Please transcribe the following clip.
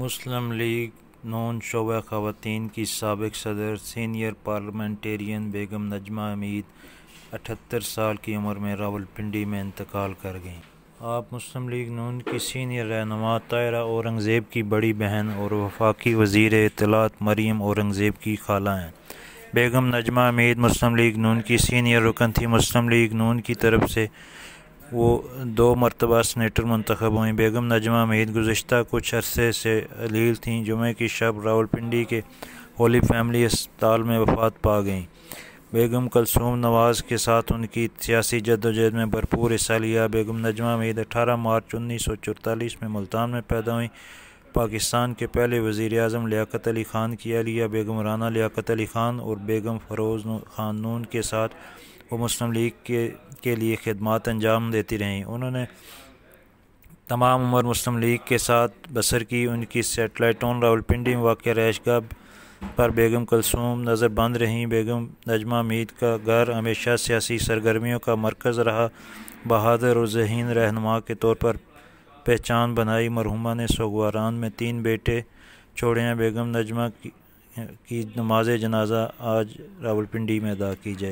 مسلم league نون شعبہ خواتین کی سابق صدر سینئر پارلیمنٹیرین بیگم نجمہ حمید 78 سال کی عمر میں راولپنڈی میں انتقال کر گئیں۔ آپ مسلم لیگ نون کی سینئر رہنما طاہرہ اورنگزیب کی بڑی بہن اور وفاقی وزیر اطلاعات مریم اورنگزیب کی خالہ ہیں۔ بیگم نجمہ حمید مسلم لیگ نون کی سینئر رکن تھی۔ مسلم لیگ نون کی طرف سے وہ 2 مرتبہ سینیٹر منتخب ہوئیں۔ بیگم نجمہ حمید گزشتہ کچھ عرصے سے علیل تھیں۔ جمعے کی شب راولپنڈی کے ہولی فیملی ہسپتال میں وفات پا گئیں۔ بیگم کلثوم نواز کے ساتھ ان کی سیاسی جدوجہد میں بھرپور حصہ لیا۔ بیگم نجمہ حمید 18 مارچ 1944 میں ملتان میں پیدا ہوئیں۔ پاکستان کے پہلے وزیر اعظم لیاقت علی خان کی اہلیہ بیگم رانا لیاقت علی خان اور بیگم فروز خان نون کے ساتھ وہ مسلم لیگ کے لیے خدمات انجام دیتی رہیں۔ انہوں نے تمام عمر مسلم لیگ کے ساتھ بسر کی۔ ان کی سیٹلائٹ ٹاؤن راولپنڈی میں واقع رہائش گاہ پر بیگم کلثوم نظر بند رہیں۔ بیگم نجمہ حمید کا گھر ہمیشہ سیاسی سرگرمیوں کا مرکز رہا۔ بہادر اور ذہین رہنما کے طور پر پہچان بنائی۔ مرحومہ نے سوگواران میں 3 بیٹے چھوڑے ہیں۔ بیگم نجمہ کی نماز جنازہ آج راولپنڈی میں ادا کی جائے